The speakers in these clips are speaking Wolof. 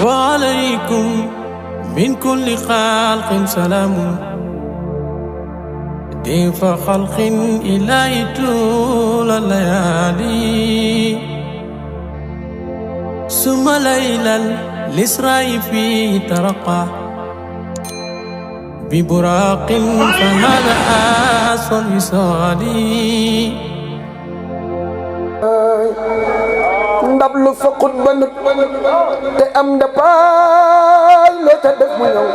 وعليكم من كل خلق سلام ضيف خلق إلهي طول الليالي ثم ليلا الإسراء فيه ترقى ببراق فهذا أسوى الوصال ndab lu faqut ba nut te am ndapaay loo ca def mu ñëw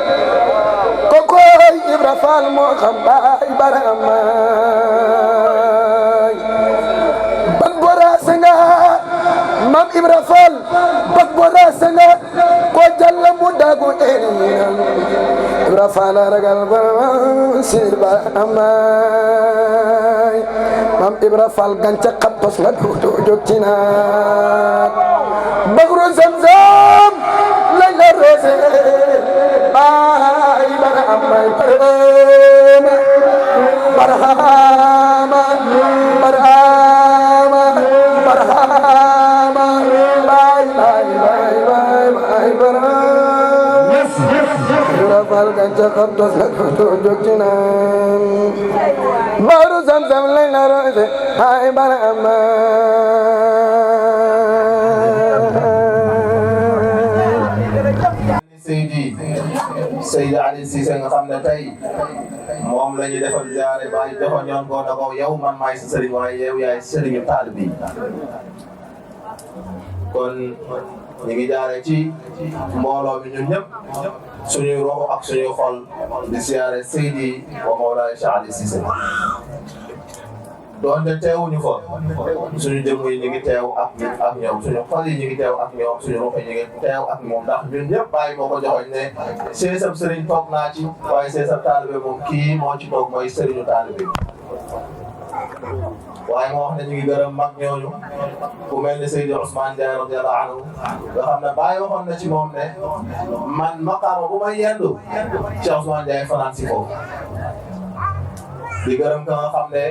kokoy Ibra Fall moo xam baay baramaay bag boraase nga Mam Ibra Fall bag boraase nga ko jàll mu dagu eenal Ibra Fall ragal barama sir baramaay Mam Ibra Fall gàncax xapas nga dootoo jóg ci naat bagru Zamzam lañ la roose baay barama barama barama barama baay barama Ibra Fall gàncax xapas nga dootoo jóg ci naat bagru Zamzam lañ la roose baay barama Seydi Ali Cissé nga xam ne tey moom la ñuy defal ziare bàyyi joxo ñoon ko na ko yow man maay sa sëriñ waaye yow yaay sëriñu taalibe bi kon ñu ngi jaare ci mbooloo mi ñun ñëpp suñuy roxo ak suñuy xol di ziare Seydi wa Mawlaay Cheikh Ali Cissé doonte teewuñu fa suñu jëmm yi ñu ngi teew ak ñoom suñu xol yi ñu ngi teew ak ñoom suñu roxo yi ñu ngi teew ak moom ndax ñun ñëpp bàyyi moo ko joxoñ ne seesab sëriñ toog naa ci waaye seesab taalibe moom kii moo ci toog mooy sëriñu taalibe waaye moo wax ne ñu ngi gërëm mag ñooñu ku mel ne Seydi Ousmane Ndiaye radiyallahu anhu nga xam ne bàyyi waxoon na ci moom ne man maqaama bu may yendu Cheikh Ousmane Ndiaye fanaan si foofu di gërëm ka nga xam ne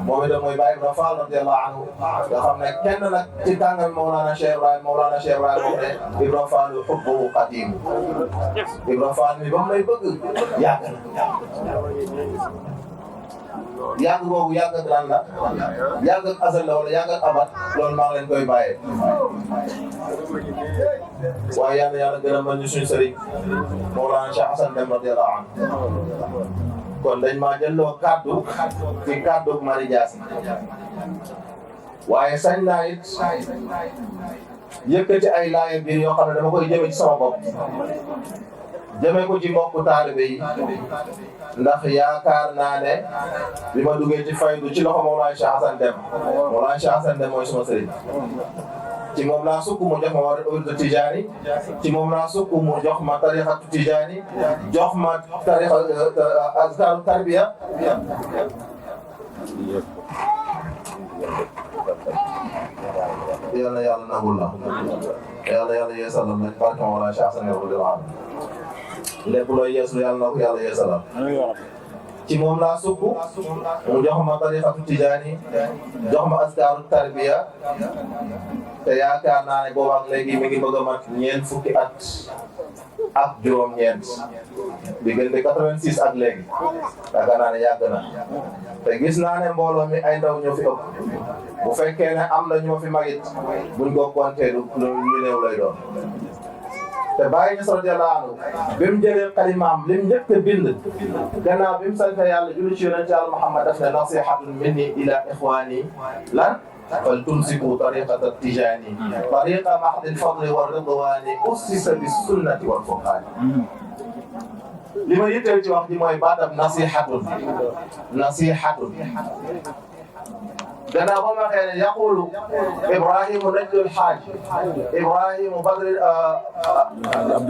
moom itam mooy Baye Ibra Fall radiyallahu anhu nga xam ne kenn nag ci tàngam Mawlana Cheikh Ibrahim wax ne Ibra Fall hubbu qadim Ibra Fall mi ba mu lay bëgg yàgg na yàgg boobu yàgg ak lan la yàgg ak azal la wala yàgg ak abat loolu maa ngi leen koy bàyyee waaye yàlla yàlla gërëmal ñu suñu sëriñ Mawlana Cheikh Hassan Deme radiyallahu anhu kon dañ maa jëlloo kàddu ci kàddu Mari Jaasi waaye sañ naa it yëkkati ay laaya biir yoo xam ne dama koy jëme ci sama bopp jëme ko ci mbokku taalibe yi ndax yaakaar naa ne bi ma duggee ci faydu ci loxo Mawlana Cheikh Hassan Deme Mawlana Cheikh Hassan Deme mooy suma sëriñ ci moom laa sukk mu jox ma wirdu Tijaani ci moom laa sukk mu jox ma tariqatu Tijaani jox ma tariqa azkaru tarbiya yàlla yàlla nangul la yàlla yeesal la barke Mawlana Cheikh Hassan Deme radiyallahu anhu lépp looy yeesu yàlla na ko yàlla yeesalal ci moom laa sukk mu jox ma tariqatu Tijaani jox ma azkaru tarbiya te yaakaar naa ne boobaag léegi mi ngi bëgg a mat ñeent fukki at ak juróom-ñeent diggante 86 ak léegi yaakaar naa ne yàgg na te gis naa ne mbooloo mi ay ndaw ñoo fi ëpp bu fekkee ne am na ñoo fi magit buñ ko compté du ñu néew lay doon te Baye Niass radiyallahu anhu bi mu jëlee xalimaam li mu njëkk a bind gannaaw bi mu sant yàlla julli ci yonent Yàlla Muhammad daf ne nasihatun minni ila ikhwani lan فلتمسكوا طريقة التجاني طريقة محض الفضل والرضوان أسس بالسنة والفرقان لما يتوي ci wax ji mooy baatam nasihatun gannaaw ba ma waxee ne yaqulu Ibrahimu najlul haaj Ibrahimu badri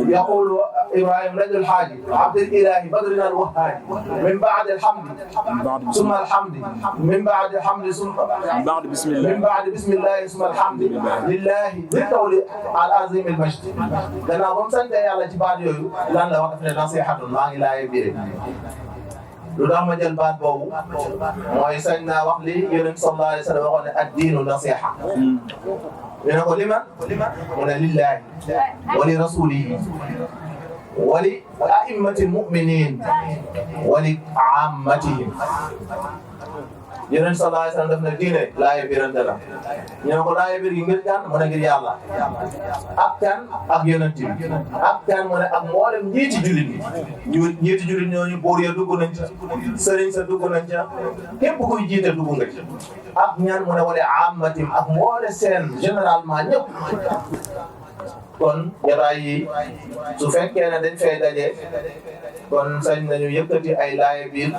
yaqulu Ibrahimu najlul haaj abdul ilahi badrina al-wahhaj min ba'di alhamdi summa alhamdi min ba'di alhamdi summa min ba'di bismillahi summa alhamdi lillahi bitawli al-azim al-majd gannaaw ba mu sant yàlla ci baat yooyu lan la wax daf ne nasihatun maa ngi laay biire lu tax ma jël baat boobu mooy sañ naa wax li Yonent sallallahu alayhi wa sallam waxoon ne ad-diinu nasiha. ñu ne ko liman mu ne lillahi wa li rasulihi wa li a'immatil mu'minin wa li ammatihim. Yonent sallallahu alayhi wa sallam daf ne diine laaye birante la. ñu ne ko laaye bir gi ngir kan mu ne ngir yàlla ak kan ak yonent bi ak kan mu ne ak mboolem njiiti jullit ñi njiiti jullit ñooñu buur ya dugg nañ ca sëriñ sa dugg nañ ca képp kuy jiite dugg nga ci ak ñaan mu ne wala amatim ak mboole seen généralement ñëpp. kon jataay yi su fekkee ne dañ fay daje kon sañ nañu yëkkati ay laaye biir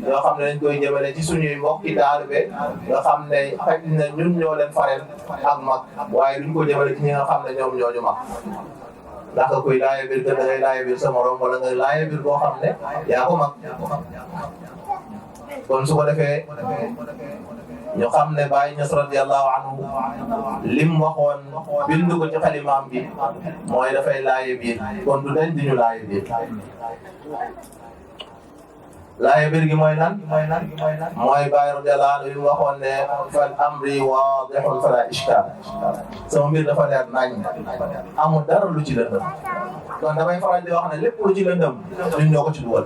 yoo xam ne dañ koy jëmale ci suñuy mbokki taalibe nga xam ne xaj na ñun ñoo leen fareel ak mag waaye duñ ko jëmale ci ñi nga xam ne ñoom ñooñu mag. ndax nga koy laaye biir gën da ngay laaye biir sa morom wala nga laaye biir boo xam ne yaa ko mag. kon su ko defee ñu xam ne Baye Niass radiyallahu anhu lim waxoon bind ko ci xalimaam bi mooy dafay laaye biir kon du dañ di ñu laaye biir. laaye biir gi mooy lan mooy Baye radiyallahu anhu lim waxoon ne fal amri waadihun fala ishkaal sama mbir dafa leer nañ amul dara lu ci lëndëm. kon damay faral di wax ne lépp lu ci lëndëm ñun ñoo ko ci dugal.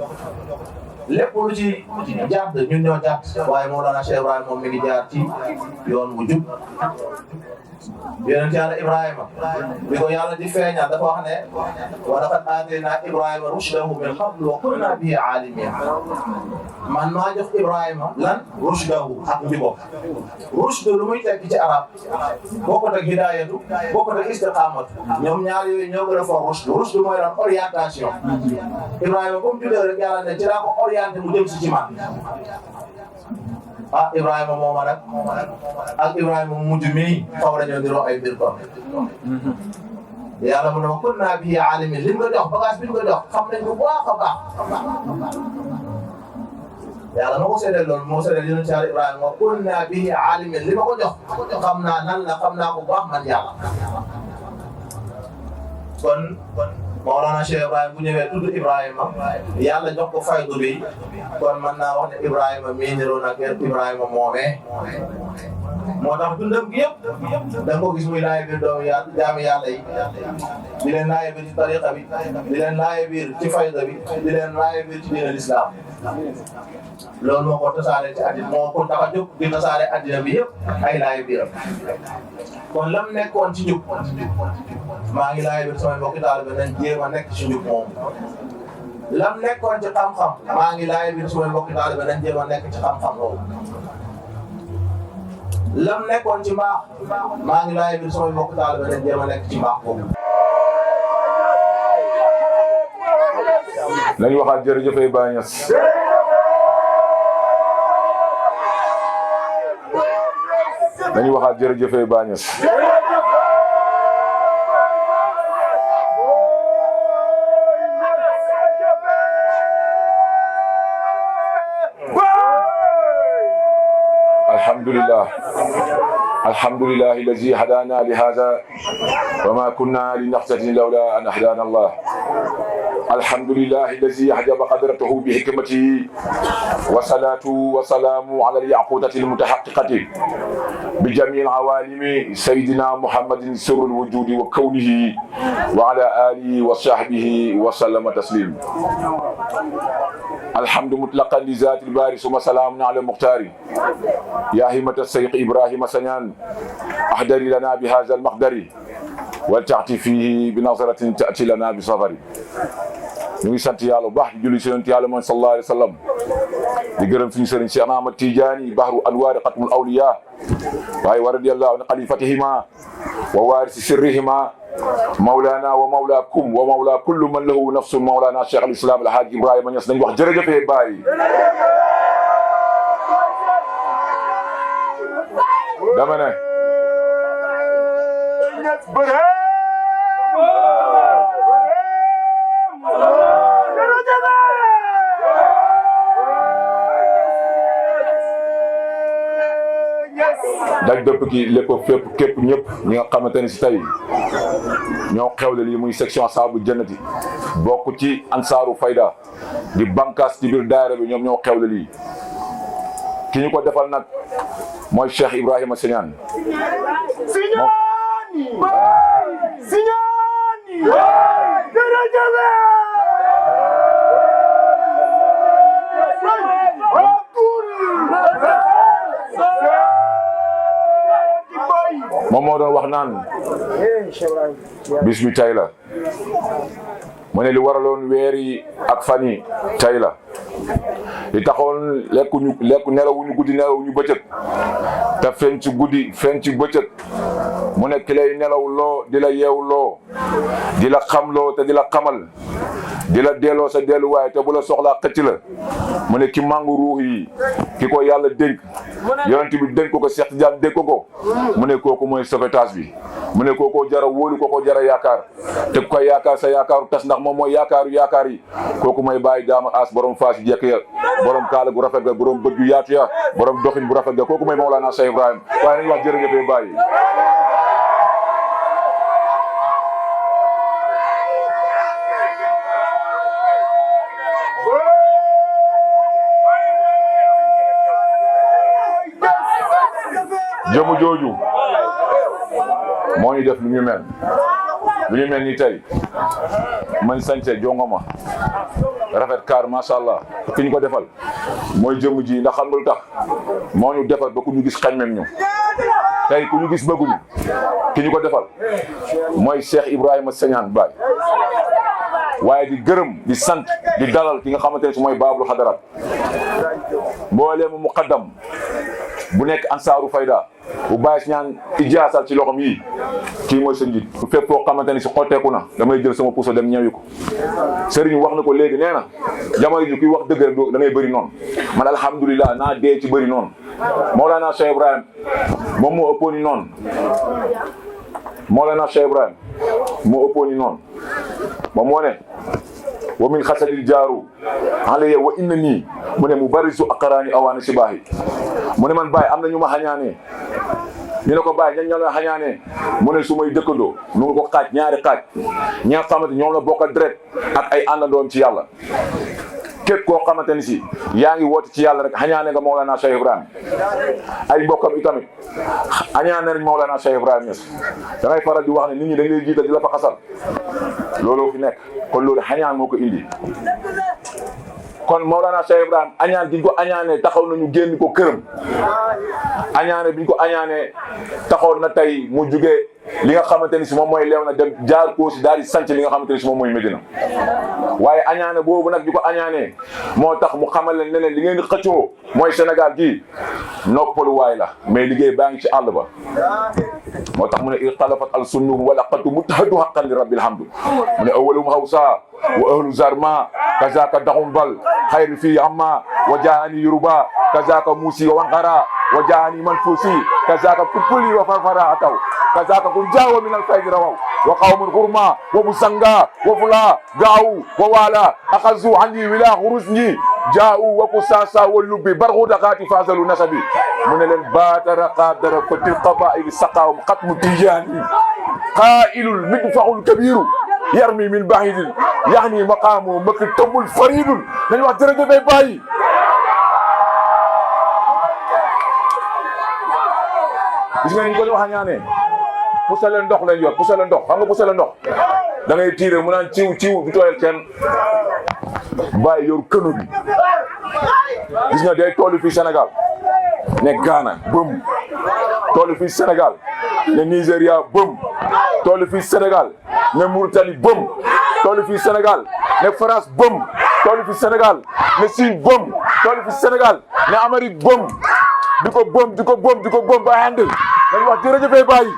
lépp lu ci jàdd ñun ñoo jàdd waaye Mawlana Cheikh Ibrahima moom mi ngi jaar ci yoon bu jub. Yonent Yàlla Ibrahima bi ko Yàlla di feeñal dafa wax ne wa laqad aataynaa Ibrahima rushdahu min qablu wa kunnaa bihi aalimiin. man maa jox Ibrahima lan rushdahu ak njubam. rushd lu muy tekki ci arab bokkut ak hidaayatu bokkut ak istiqaamatu ñoom ñaar yooyu ñoo gën a fort rushd. rushd mooy lan orientation. Ibrahima comme juddoo rek Yàlla ne ci laa ko orienté mu jëm si ci man. ah Ibrahima mooma nag ak Ibrahima mu mujj mi xaw nañoo niroo ay mbir kon. Yàlla mu ne ma kunnaa bihi aalimiin li ñu ko jox bagage bi ñu ko jox xam nañ ko bu baax a baax. Yàlla ma ko séddee loolu moo séddee Yonent Yàlla Ibrahima wa kunnaa bihi aalimiin li ma ko jox xam naa nan la xam naa ko bu baax man Yàlla. kon Mawlana Cheikh Ibrahima bu ñëwee tudd Ibrahima Yàlla jox ko faydu bi kon mën naa wax ne Ibrahima mii niroo nag Ibrahima moomee. moo tax dundam gi yëpp da nga ko gis muy laaye biir doomu jaami Yàlla yi di leen laaye biir ci tariqa bi di leen laaye biir ci fayda bi di leen laaye biir ci diine l'islam. loolu moo ko tasaare ci àddina moo ko tax a jóg di tasaare àddina bi yëpp ay laaye biiram. kon lam nekkoon ci njub maa ngi laaye biir samay mbokki taalibe nañ jéem a nekk ci njub moom. lam nekkoon ci xam-xam maa ngi laaye biir samay mbokki taalibe nañ jéem a nekk ci xam-xam loolu. lam nekkoon ci mbaax maa ngi laaye biir samay mbokki taalibe nañ jéem a nekk ci mbaax boobu. nañu waxaat jërëjëf Baye Niass. nañu waxaat jërëjëf Baye Niass. alhamdulillah alhamdulillah allazi hadana li hada wa ma kunna linahtadiya lawla an hadana Allah. الحمد لله الذي أعجب قدرته بحكمته والصلاة والسلام على الياقوتة المتحققة بجميع العوالم سيدنا محمد سر الوجود وكونه وعلى آله وصحبه وسلم تسليم. الحمد مطلقا لذات الباري ثم سلام على المختار يا همة السيق إبراهيم سنان أحضر لنا بهذا المقدر ولتأتي فيه بنظرة تأتي لنا بصبر. ñu ngi sant yàlla bu baax di julli ci Yonent Yàlla moom sallallahu alayhi wa sallam di gërëm suñu sëriñ Cheikh Ahmad Tidiane bahru anwaari xatmul awliya waaye wa radiyallahu an xalifatihima wa waarisi sirrihima mawlana wa mawlakum wa mawla kullu man lahu nafsun mawlana Cheikh al Islam Alhaji Ibrahima Niass nañ wax jërëjëfee Baye. dama ne Yes. daj dëpp ki lépp fépp képp ñëpp ñi nga xamante ni si tey ñoo xewle lii muy section Ashaabul Jannati bokk ci Ansaaru Fayda di bànqaas ci biir daayira bi ñoom ñoo xewle lii ki ñu ko defal nag mooy Cheikh Ibrahima Sagnane moom moo doon wax naan bis bi tey la mu ne li waraloon weer yi ak fan yi tey la li taxoon nelawuñu guddi nelawuñu bëccëg te feeñ ci guddi feeñ ci bëccëg mu ne ki lay nelaw loo di la yeew loo di la xam loo te di la xamal di la delloo sa delluwaay te bu la soxlaa xëcc la mu ne ki màngu ruux yi ki ko yàlla dénk yonent bi dénk ko Cheikh Tidiane dénk ko mu ne kooku mooy sauvetage bi mu ne kooku jara wóolu kooku jara yaakaar te ku koy yaakaar sa yaakaaru tas ndax moom mooy yaakaar yi kooku mooy bàyyi daama as borom faas yi jekk ya borom kaala gu rafet ga borom bët yu yaatu ya borom doxin bu rafet ga kooku mooy Mawlana Cheikh Ibrahim waaye nañu wax jërëjëf bàyyi jëmu jooju moo ñu def lu ñu mel ni tey man sañse jongoma rafet kaar macha allah ki ñu ko defal mooy jëmu ji ndax xam nga lu tax moo ñu defal ba ku ñu gis xañmem ñu tey ku ñu gis bëgguñu ki ñu ko defal mooy Cheikh Ibrahima Sagnane Baye waaye di gërëm di sant di dalal ki nga xamante ne si mooy Baabul Xadarat mbooleemu muqaddam bu nekk Ansaaru Fayda bu bàyyi si ñaan ijaasal ci loxom yi kii mooy sa njiit bu fépp foo xamante ni si xotteeku na damay jël sama puso dem ñëwi ko sëriñ wax na ko léegi nee na jamono ji kuy wax dëgg rek da ngay bëri noonu man alhamdulilah naa dee ci bëri noonu Mawlana Cheikh Ibrahim moom moo ëppoon ni noonu Mawlana Cheikh Ibrahim moo ëppoon ni noonu moom moo ne wa min xasadil jaaru alayya wa inna nii mu ne mu bari su aqaraani awaani si baax yi mu ne man Baye am na ñu ma xañaanee ñu ne ko Baye ñan ñoo la xañaanee mu ne su may dëkkandoo nu nga ko xaaj ñaari xaaj ñi nga xamante ñoom la bokkal deret ak ay àndandoom ci yàlla képp koo xamante ni si yaa ngi woote ci yàlla rek xañaane nga Mawlana Cheikh Ibrahim ay mbokkam itamit xañaane nañ Mawlana Cheikh Ibrahim Niass da ngay faral di wax ne nit ñi dañ lay jiital di la fa xasal looloo fi nekk kon loolu xañaan moo ko indi kon Mawlana Cheikh Ibrahim añaan biñ ko añaanee taxaw nañu génn ko këram añaane biñ ko añaanee taxaw na tey mu jugee li nga xamante ni si moom mooy leew na dem jaar koo si daal di sanc li nga xamante ni si moom mooy Medina waaye añaane boobu nag di ko añaanee moo tax mu xamal leen ne leen li ngeen di xëccoo mooy Sénégal gii noppaluwaay la mais liggéey baa ngi ci àll ba moo tax mu ne ixtalafat al sunnum wala qatu mutahadu haqqan li rabbil hamdu mu ne awalum hawsa wa ahlu zarma kazaka daxum bal xayri fii amma wa jaani yoruba kazaka muusi wa wankara wa jaani manfuusi kazaka pulpuli wa farfara ataw kazaka kun jaawa min al faydi rawaw wa qawmun hurma wa musanga wa fula gaawu wa wala akazu andi wila xurusnji jaa'u wa kusasa wa lubbi barxuda xaati fasalu nasabi mu ne leen baatara qadara fatil qabaili saqawum xatmu tijaani qaa'ilul midfaxul kabiru yarmi min bahidin yaxni maqaamu makki tëmbul faridun nañu wax jërëjëf bay bàyyi gis nga ni ko wax ñaane pusale ndox lañ yor pusale ndox xam nga pusale ndox da ngay tiire mu naan ciw du tooyal kenn bàyyi yor kënu bi gis nga day toolu fii Sénégal ne Ghana bëm toolu fii Sénégal ne Nigéria bëm toolu fii Sénégal ne Mauritanie bëm toolu fii Sénégal ne France bëm toolu fii Sénégal ne Chine bëm toolu fii Sénégal ne Amérique bëm di ko bëm ba ànd dañu wax jërëjëf bàyyi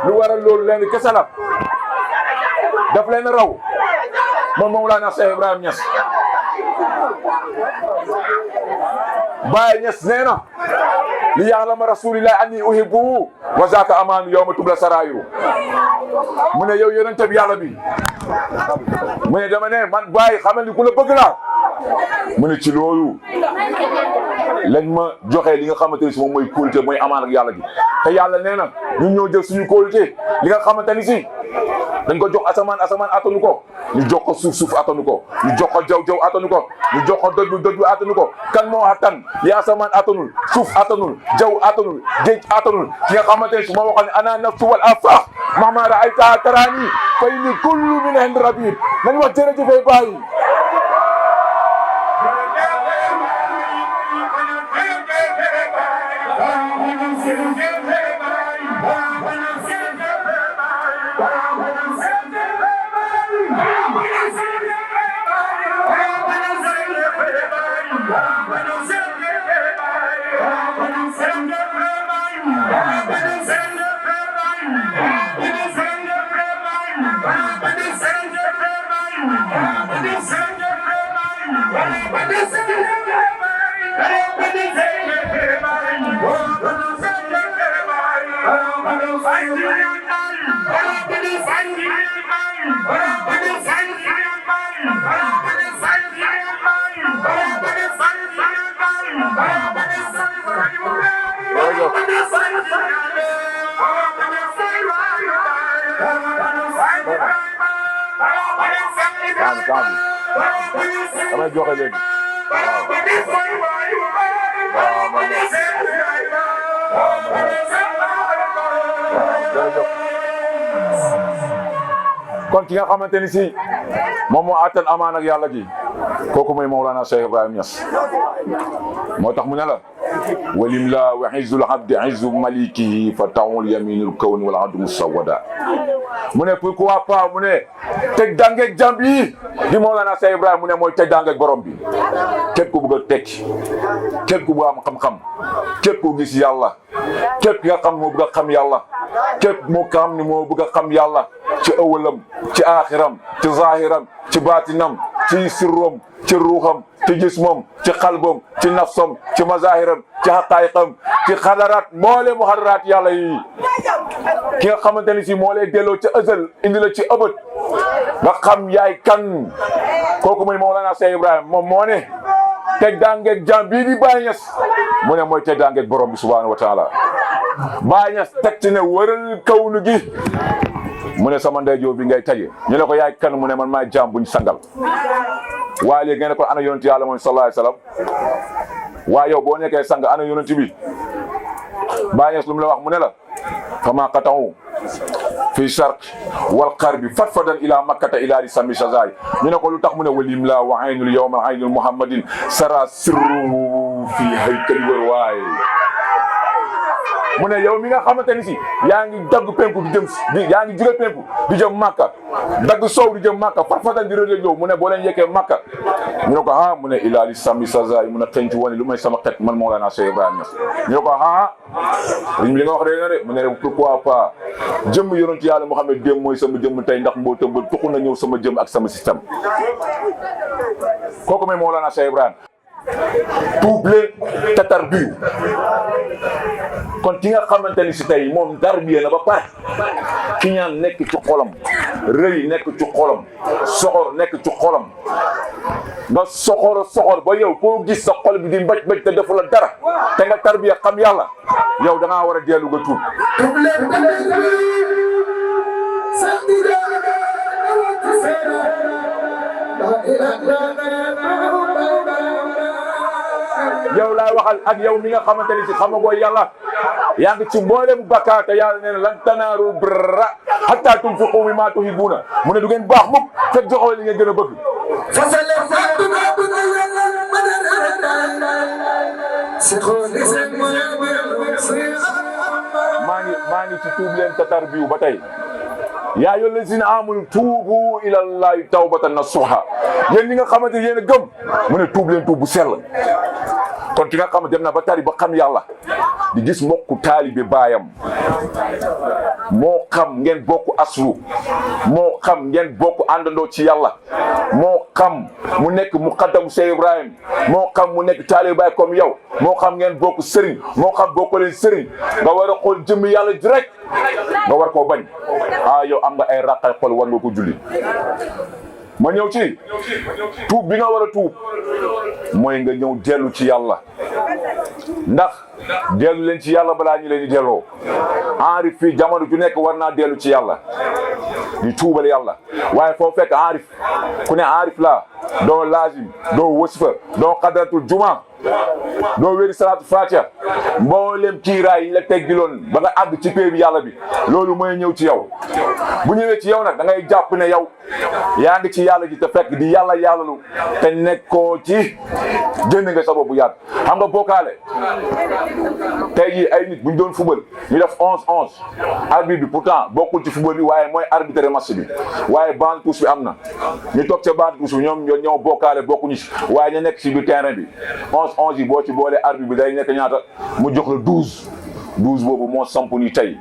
lu waral loolu leen kese la daf leen raw moom Mawlana Cheikh Ibrahim Niass Baye Niass nee na li ya'lama rasulillahi anni uhibbuhu wa zaaka amaanu yawma tubla saraayiru mu ne yow yonent bi yàlla bi mu ne dama ne man Baye xamal ni ku la bëgg laa mu ne ci loolu lañ ma joxe li nga xamante ni si moom mooy kóolute mooy amaan ak yàlla gi te yàlla nee na ñun ñoo jël suñu kóolute li nga xamante ni si dañ ko jox asamaan attanu ko ñu jox ko suuf attanu ko ñu jox ko jaw attanu ko ñu jox ko doj attanu ko kan moo attan li asamaan attanul suuf attanul jaw attanul géej attanul ki nga xamante ne si moo waxoon ne ana nafsu wal afaq mahma ra'ayta tarani fa inni kullu min indi rabbi nañ wax jërëjëf bàyyi damay joxe léegi kon ki nga xamante ni si moom moo attan amaan ak yàlla gi kooku mooy Mawlana Cheikh Ibrahim Niass moo tax mu ne la walim la wa izzul abdi izzu malikihi fa ta'ul yaminul kawni wal adu musawwada mu ne pourquoi pas mu ne teg dangeeg jàmb yi di Mawlana Cheikh Ibrahim mu ne mooy teg dangeeg borom bi képp ku bëgg a tekki képp ku bëgg a am xam-xam képp ku gis yàlla képp ki nga xam moo bëgg a xam yàlla képp moo xam ni moo bëgg a xam yàlla ci awalam ci aaxiram ci zahiram ci baatinam ci sirrom ci ruuxam ci jismom ci xalbam ci nafsam ci mazahiram ci xaqaayiqam ci xadaraat mboole mu xadaraat yàlla yi ki nga xamante ni si moo lay delloo ci ëzal indi la ci ëbët nga xam yaay kan kooku mooy Mawlana Cheikh Ibrahim moom moo ne teg dangeeg jàmm bii di Baye Niass mu ne mooy teg dangeeg borom bi subhanahu wa taala Baye Niass teg ci ne wëral kawnu gi mu ne sama ndeyjoo bi ngay taje ñu ne ko yaay kan mu ne man maay jaam buñ sangal waaye léegi ngeen ne ko ana yonent yàlla moom sallallahu alayhi wasallam waaye yow boo nekkee sang ana yonent bi Baye Niass lu mu la wax mu ne la fama qata'u fi sharq wal qarbi fatfadan ila makkata ila li sami shazai ñu ne ko lu tax mu ne walim la wa aynul yawma aynul muhammadin sara sirru fi haykali wër waay mu ne yow mi nga xamante ni si yaa ngi dagg penku di jëm yaa ngi jóge penku di jëm Makka dagg sow di jëm Makka farfatan di rëdd yow mu ne boo leen yeggee Makka ñu ne ko ah mu ne ilaali sami saza mu ne xënc wane lu may sama xet man Mawlana Cheikh Ibrahim Niass ñu ne ko ah li nga wax rek na de mu ne pourquoi pas jëmm yonent yàlla Muhammad dem mooy sama jëmm tey ndax mbootam ba tuxu na ñëw sama jëm ak sama système kooku mooy Mawlana Cheikh Ibrahim tuub leen te tarbiyu kon ki nga xamante ni si tey moom tarbiya na ba pare ki ñaan nekk ci xolam rëy nekk ci xolam soxor nekk ci xolam nga soxor ba yow koo gis sa xol bi di mbëj te defu la dara te nga tarbiya xam yàlla yow da ngaa war a dellu nga tuub yow laa waxal ak yow mi nga xamante ni si xamagoo yàlla yaa ngi ci mboolem bakkaar te yàlla nee na lan tanaaru birra hatta tunfiqu mimma tuhibbuna mu ne du ngeen baax mukk fekk joxoo li ngeen gën a bëgg. maa ngi ci tuub leen tatar biu ba tey yaa ayyuhal lazina amanu tuubu ilallahi tawbatan nasuha yéen ñi nga xamante ne yéen a gëm mu ne tuub leen tuub bu sell. kon ki nga xam dem na ba tari ba xam yàlla di gis mbokku taalibe baayam moo xam ngeen bokk aslu moo xam ngeen bokk àndandoo ci yàlla moo xam mu nekk muqaddamu Cheikh Ibrahim moo xam mu nekk taalibe baay comme yow moo xam ngeen bokk sëriñ moo xam bokk leen sëriñ nga war a xool jëmm yàlla ji rek nga war koo bañ ah yow am nga ay raqay xol war nga ko julli ma ñëw ci tuub bi nga war a tuub mooy nga ñëw dellu ci yàlla ndax dellu leen ci yàlla balaa ñu leen di delloo aarif fii jamono ju nekk war naa dellu ci yàlla di tuubal yàlla waaye foo fekk aarif ku ne aarif la doo laazim doo wasifa doo xadaratul juma doo wéri salaatu fatiha mboolem kiiraay yi la teggiloon ba nga àgg ci pay bi yàlla bi loolu mooy ñëw ci yow bu ñëwee ci yow nag da ngay jàpp ne yow yaa ngi ci yàlla ji te fekk di yàlla yàllalu te nekkoo ci génn nga sa bopp bu yàgg xam nga bokkaale tey jii ay nit bu ñu doon fubal ñu def 11-11 arbitre bi pourtant bokkul ci fubal bi waaye mooy arbitre match bi waaye bande touche bi am na ñu toog ca bande touche bi ñoom ñoo bokkaale bokkuñu ci waaye ñu nekk ci biir terrain bi 11-11 yi boo ci boolee arbitre bi day nekk ñaata mu jox la 12 boobu moo samp ni tey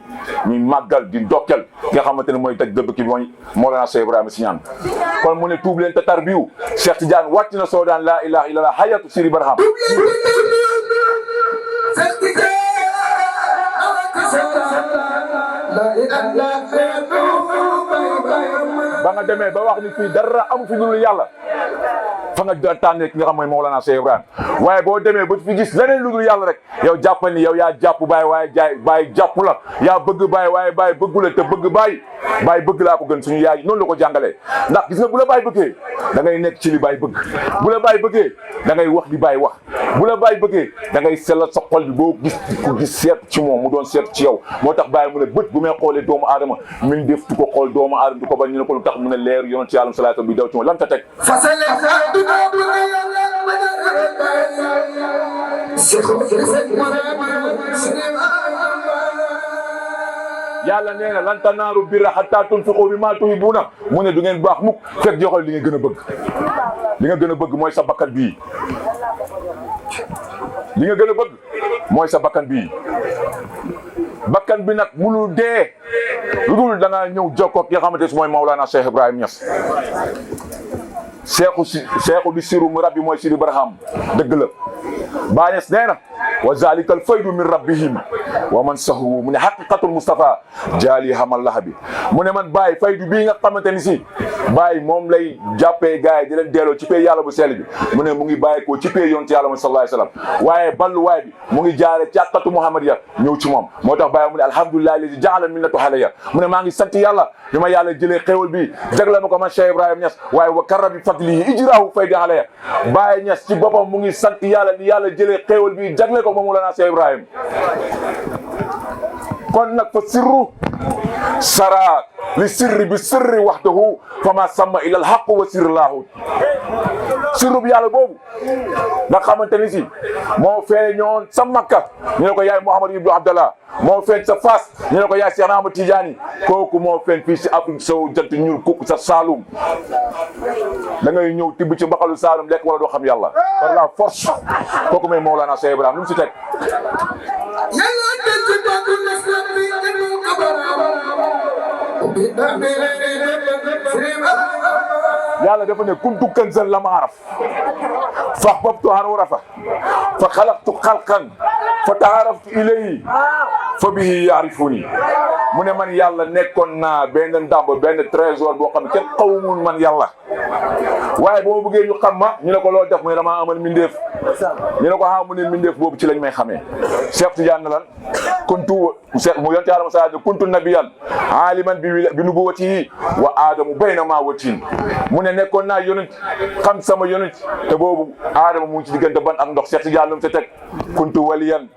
ñu màggal di ndokkel nga xamante ne mooy taj dëbb ki mooy Mawlana Cheikh Ibrahima Sy Niane kon mu ne tuub leen te tarbiyu Cheikh Tidiane wàcc na soo daan laa ilaha illallah hayatu Siri Barham ba nga demee ba wax ni fii dara amu fi dul yàlla fa nga tànnee ki nga xam mooy Mawlana Cheikh Ibrahima waaye boo demee ba fi gis leneen lu dul yàlla rek yow jàppal ni yow yaa jàpp Baye waaye Baye jàpp la yaa bëgg Baye waaye Baye bëggu la te bëgg Baye bëgg laa ko gën suñu yaay noonu la ko jàngalee ndax gis nga bu la Baye bëggee da ngay nekk ci li Baye bëgg bu la Baye bëggee da ngay wax li Baye wax bu la Baye bëggee da ngay sellal sa xol bi boo gis seet ci moom mu doon seet ci yow moo tax Baye mu ne bët bu may xoolee doomu aadama min def du ko xool doomu aadama du ko bañ ñu ne ko lu tax mu ne leer yonent yàlla salaatu bi daw ci moom lan ta teg yàlla nee na lan tanaaru birra hattaa tunfiqu mimmaa tuhibbuuna mu ne du ngeen baax mukk fekk joxal li nga gën a bëgg li nga gën a bëgg mooy sa bakkan bii li nga gën a bëgg mooy sa bakkan bii bakkan bi nag munul dee lu dul da ngaa ñëw jokkoo ak nga xamante ne mooy Mawlana Cheikh Ibrahima Niass seexu bi siru mu rabbi mooy Siri Barham dëgg la Baay Ñas nee na wa zalika al faydu min rabbihim wa man sahu mu ne haqiqatul Mustafa jaali hamal lahabi mu ne man Baay faydu bii nga xamante ni si Baay moom lay jàppee gars yi di leen delloo ci pay yàlla bu sell bi mu ne mu ngi bàyyi ko ci pay yonent yàlla sallallahu alayhi wa sallam waaye balluwaay bi mu ngi jaare ci haqiqatu Muhammadiya ñëw ci moom moo tax Baay mu ne alhamdulillahi alladi jaala minnatu halaya mu ne maa ngi sant yàlla bi ma yàlla jëlee xéewal bi jagle ma ko man Cheikh Ibrahima Niass waaye wa karra bi fadlihi ijrahu faydi halaya Baay Ñas ci boppam mu ngi sant yàlla di yàlla jëlee xéewal bi jagle ko moom Mawlana Cheikh Ibrahima kon nag fa sirru sara li sirri bi sirri wahdahu fama samma ila alhaq wa sirri lahu sirru bi yàlla boobu nga xamante ni si moo feeñoon sa Makka ñu ne ko yaay Mouhamadou Ibnu Abdallah moo feeñ sa Fass ñu ne ko yaay Cheikh Ahmad Tidiane kooku moo feeñ fii si Afrique sowu jant ñuul kukk sa Saloum da ngay ñëw tibb ci mbaxalu Saloum lekk wala doo xam yàlla par la force kooku mooy Mawlana Cheikh Ibrahima lu mu si teg yàlla dafa ne kuntu kanzan lam araf fa ahbabtu an urafa fa xalaqtu xalqan fa taaraftu ilayhi fa bihi yaarifuni mu ne man yàlla nekkoon naa benn ndàmb benn trésor boo xam ne kenn xawmul man yàlla waaye boo ma bëggee ñu xam ma ñu ne ko loo def mu ne damaa amal mindeef ñu ne ko mu ne mindeef boobu ci lañ may xamee Cheikh Tidiane na lan kuntu mu yonte yàlla sa kuntu nabiyan aliman bi nubuwatihi wa aadamu bayna ma watin mu ne nekkoon naa yonent xam sama yonent te boobu aadama mu ngi ci diggante ban ak ndox Cheikh Tidiane lu mu sa teg kuntu waliyan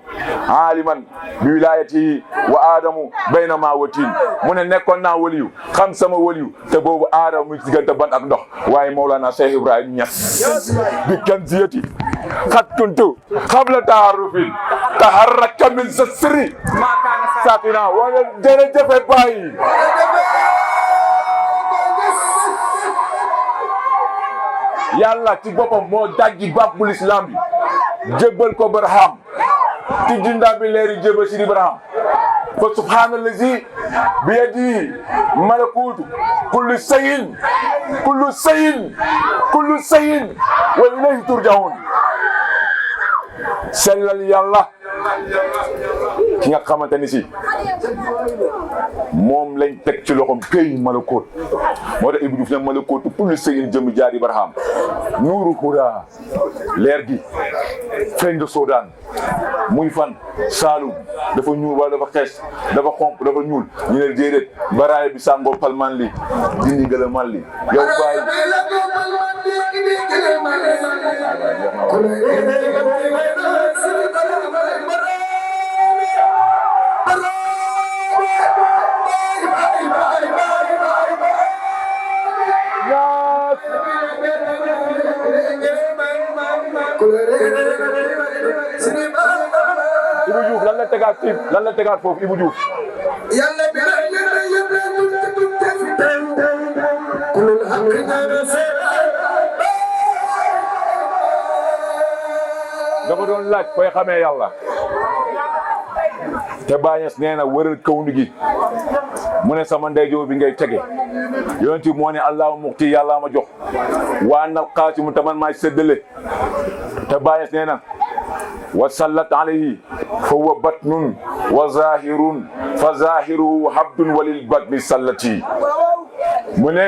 aliman bi wilayatihi wa aadamu bayna ma watin mu ne nekkoon naa waliyu xam sama waliyu te boobu aadama mu ngi ci diggante ban ak ndox waaye Mawlana Cheikh Ibrahima Niass bi kanziyati xat kuntu qabla taarufin taharraka min sa sirri sakina wala jërëjëf Baay yàlla ci boppam moo dajji bàbbul islam bi jébbal ko Barham ci jindaa bi leeri jébbal Siri Barham fa subhanallazi bi yadihi malakutu kullu shay'in wa ilayhi turja'un sellal yàlla ki nga xamante ni si moom lañ teg ci loxoom këy malakoot moo tax Ibou Diouf ne malakootu kulli shay'in jëmm jaari barham nuuru huda leer gi feeñ de Soodaan muy fan Saalum dafa ñuul wala dafa xees dafa xonq dafa ñuul ñu ne déedéet baraay bi sàngoo palman li dindi gëlëmal li yow bàyyi Ibou Diouf lan la tegaat fii lan la tegaat foofu Ibou Diouf dafa doon laaj koy xamee yàlla te Bañes nee na wëral kawndu gi mu ne sama ndeyjoor bi ngay tege yonent bi moo ne allahumma muxti yàlla ma jox waa nal qaasimu taman maay séddale te Bañes nee na wa sallat alayhi fa huwa batnun wa zahirun fa zahiruhu habdun walil batni sallati mu ne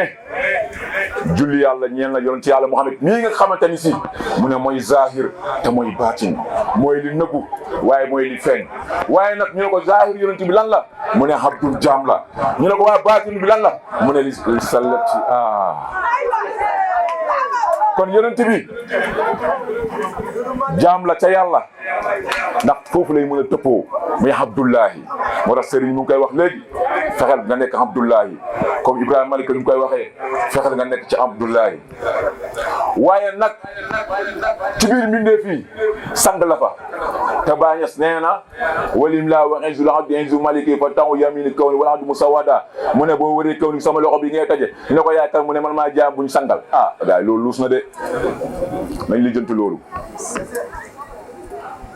julli yàlla ñeel na yonent yàlla Muhammad mii nga xamante ni si mu ne mooy zahir te mooy baatin mooy li nëbbu waaye mooy li feeñ waaye nag ñu ne ko zahir yonent bi lan la mu ne habdun jaam la ñu ne ko waa baatin bi lan la mu ne li sallati kon yonent bi jaam la ca yàlla ndax foofu lay mën a tëppoo muy Abdullahi moo tax Serigne mu ngi koy wax léegi fexeel nga nekk Abdullahi comme Ibrahima Malik ni mu koy waxee fexeel nga nekk ci Abdullahi waaye nag ci biir mbindeef yi sang la fa te Bañes nee na walim laa wa inzul abdi inzu maliki fa taxu yamini kaw ni wala du musawada mu ne boo wëree kaw ni sama loxo bi ngay taje ñu ne ko yaay kan mu ne man maa jaam buñ sangal daay loolu luus na de nañ li jëntu loolu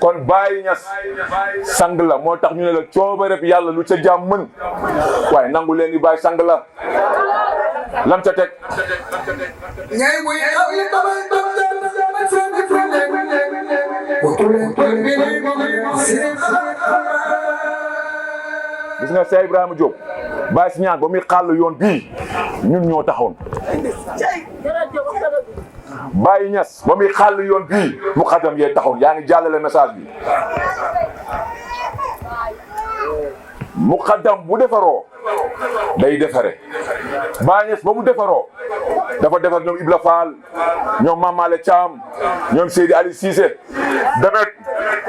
kon Baye Niass sang la moo tax ñu ne la coobareb yàlla lu ca jaam mën waaye nangu leen ni Baye sang la lam ca teg ñay muy gis nga Cheikh Ibrahima Diop Baye si ñaan ba muy xàll yoon bii ñun ñoo taxoon Baye Niass ba muy xàll yoon bii mu xadam yee taxoon yaa ngi jàllale message bi mu xadam bu defaroo day defare Baye Niass ba mu defaroo dafa defar ñoom Ibla Fall ñoom Mamale Thiam ñoom Seydi Ali Cissé demet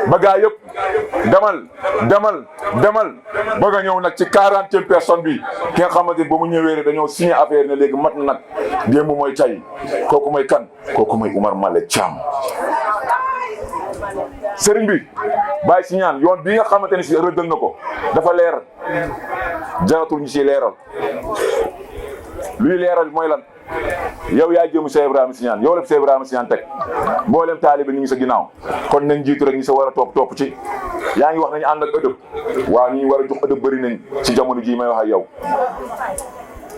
ba gaa yëpp demal ba nga ñëw nag ci 40e personne bi ki nga xamante ni ba mu ñëwee rek dañoo signé affaire ne léegi mat na nag démb mooy tay kooku mooy kan kooku mooy Oumar Male Thiam sëriñ bi Baye si ñaan yoon bii nga xamante ni si rëddal na ko dafa leer jaratul ñu si leeral luy leeral mooy lan yow yaa jëmu Cheikh Ibrahima si ñaan yow la Cheikh Ibrahima si ñaan teg mboolem taalibe ñu ngi sa ginnaaw kon nañ jiitu rek ñi sa war a topp ci yaa ngi wax nañu ànd ak ëdëb waaw ñi war a jox ëdëb bëri nañ ci jamono jii may wax ak yow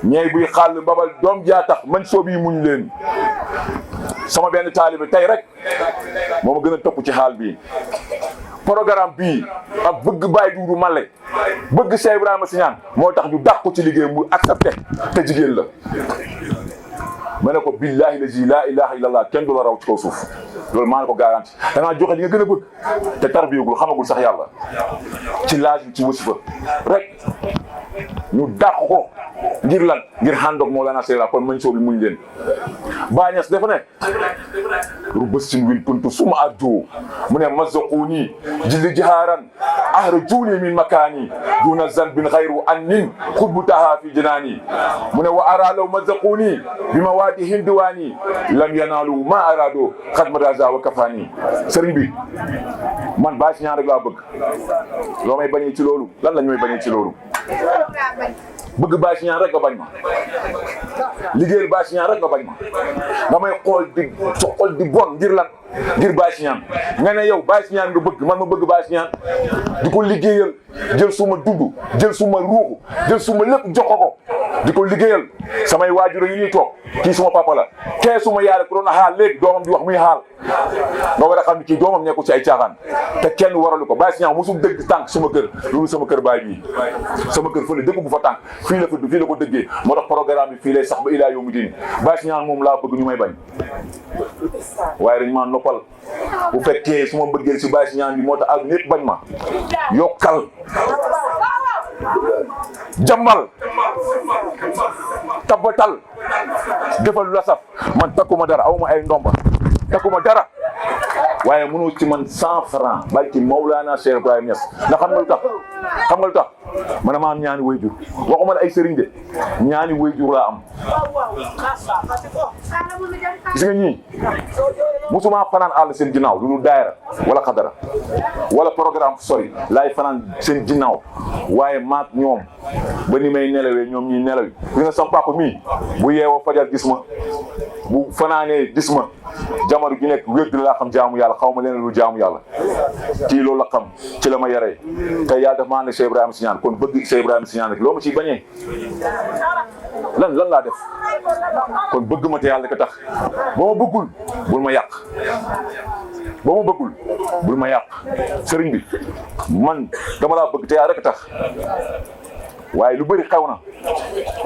ñeey buy xàll babal doom jaa tax man soob yi muñ leen sama benn taalibe tey rek moo ma gën a topp ci xaal bii programme bii ak bëgg Baye Doudou Male bëgg Cheikh Ibrahima si ñaan moo tax ñu dàq ko ci liggéey mu accepté te jigéen la ma ne ko billahi lazi laa ilaha illallah kenn du la raw ci kaw suuf loolu maa ne ko garanti dangaa joxe li nga gën a bëgg te tarbiyagul xamagul sax yàlla ci laaj bi ci wasifa rek ñu dàq ko ngir lan ngir xàndoog Mawlana Seyla kon mañ soo bi muñ leen Baye Niass dafa ne ru bëstin wil kuntu suma adjo mu ne mazaquni jilli jihaaran ahra juuni min makaani duna zanbin xayru annin xutbu taha fi jinaani mu ne wa ara law mazaquni bi ma waadi hindiwaani lam yanaalu ma arado xadmadaza wa kafaani sëriñ bi man Baye si ñaan rek laa bëgg loo may bañee ci loolu lan la ñu may bañee ci loolu bëgg Baye si ñaan rek nga bañ ma liggéeyal Baye si ñaan rek nga bañ ma damay xool di bon ngir lan ngir Baye Si Ñaan nga ne yow Baye Si Ñaan nga bëgg man ma bëgg Baye Si Ñaan di ko liggéeyal jël suma dund jël suma ruuxu jël suma lépp jox ko di ko liggéeyal samay waajur yi ñuy toog kii suma papa la kee suma yaay ku doon a xaal léegi doomam di wax muy xaal nga war a xam ne kii doomam nekkul ci ay caaxaan te kenn waralu ko Baye Si Ñaan mosul dëgg tànk suma kër loolu sama kër baay bii sama kër fële dëgg bu fa tànk fii la ko dëggee moo tax programme bi fii lay sax ba ilaa yawmi diin Baye Si Ñaan moom laa bëgg ñu may bañ waaye dañ maa noppal bu fekkee su ma bëggee si Baye Si Ñaan bi moo tax ak ñëpp bañ ma yokkal jàmbal tabatal defal lu la saf man takkuma dara awma ay ndomba takkuma dara waaye mënoo ci man 100 francs barki Mawlana Cheikh Ibrahima Niass ndax xam nga lu tax man maa am ñaani wayjur waxuma la ay sëriñ de ñaani wayjur laa am gis nga ñii musuma fanaan àll seen ginnaaw lu dul daayira wala xadara wala programme sori laay fanaan seen ginnaaw waaye maag ñoom ba ni may nelawee ñoom ñuy nelawi gis nga sama papa mii bu yeewoo fajar gis ma bu fanaanee gis ma jamono gi nekk wér laa xam jaamu yàlla xaw ma leen lu jaamu yàlla kii loolu la xam ci la ma yaree te yàlla daf maa ne Cheikh Ibrahima Si Ñaan kon bëgg Cheikh Ibrahima Si Ñaan rek loo ma ciy bañee lan laa def kon bëgg ma te yàlla ka tax ba ma bëggul bul ma yàq ba ma bëggul bul ma yàq sëriñ bi man dama laa bëgg te yàlla rek tax waaye lu bëri xew na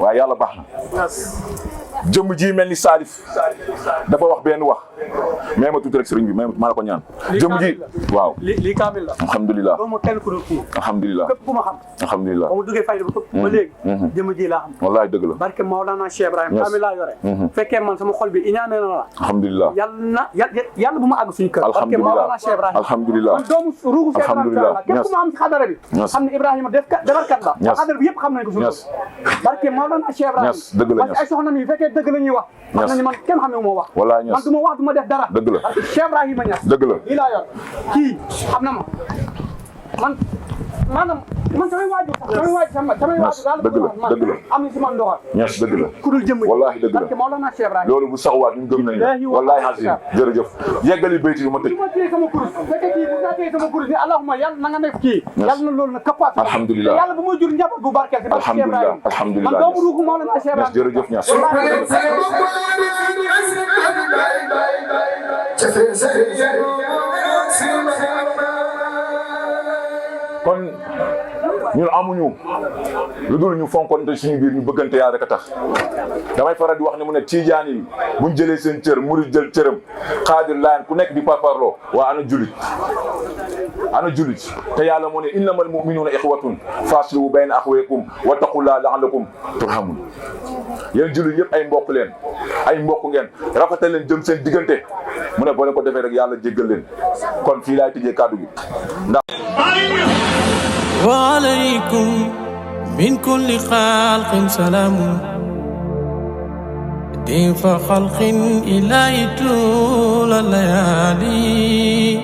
waaye yàlla baax na jëmm ji mel ni Salif dafa wax benn wax mais ma tuuti rek sëriñ bi maa la ko ñaan jëmm ji waaw lii kaamil la alhamdulilah doo ma kenn ku dul kii alhamdulilah képp ku ma xam alhamdulilah ba mu duggee fayda ba léegi jëmm ji laa xam wallaay dëgg la barke Mawlana Cheikh Ibrahima kaamil laa yore fekkee man sama xol bi iñaane na la alhamdulilah yàlla bu ma àgg suñu kër barke Mawlana Cheikh Ibrahima alhamdulilah man doomu ruugu Cheikh Ibrahima képp ku ma xam ci xadara bi xam ne Ibrahima defarkat la xadara bi yëpp xam nañ ko suñu barke Mawlana Cheikh Ibrahima dëgg la parce que ay soxna mi fekkee dëgg la ñuy wax xam nañu man kenn xam ne moo wax wallaay man du ma wax du ma def dara dëgg la Cheikh Ibrahima Niass dëgg la lii laa yor kii xam na ma man samay waajur daal dëgg la am na si man ndoxal Niass dëgg la ku dul jëmm wallaahi dëgg parce que Mawlana Cheikh Ibrahima loolu bu saxuwaat ñun gëm nañu wallaahi azim jërëjëf yeggali bayti bi ma tëj du ma téye sama kurus fekkee kii bu naa téye sama kurus ni allahumma yàlla na nga nekk kii yàlla na loolu na kappaat alhamdulilah yàlla bu ma jur njaboot bu barkeel si barke Cheikh Ibrahima alhamdulilah man doomu ruuxu Mawlana Cheikh Ibrahima jërëjëf Niass kon ñun amuñu lu dul ñu fonkonte suñu biir ñu bëggante yàlla rek a tax damay faral di wax ne mu ne tiijaan yi buñ jëlee seen cër murid jël cëram xaadir laan ku nekk di parparloo waa ana julit te yàlla moo ne innamal mu'minuuna ixwatun faslihu bayna axawaykum wattaqullaaha la'allakum turhamun yéen julit yëpp ay mbokk leen ay mbokk ngeen rafetal leen jëm seen diggante mu ne boo leen ko defee rek yàlla jéggal leen kon fii laay tëjee kàddu gi ndax وعليكم من كل خلق سلام ضيف خلق إلهي طول الليالي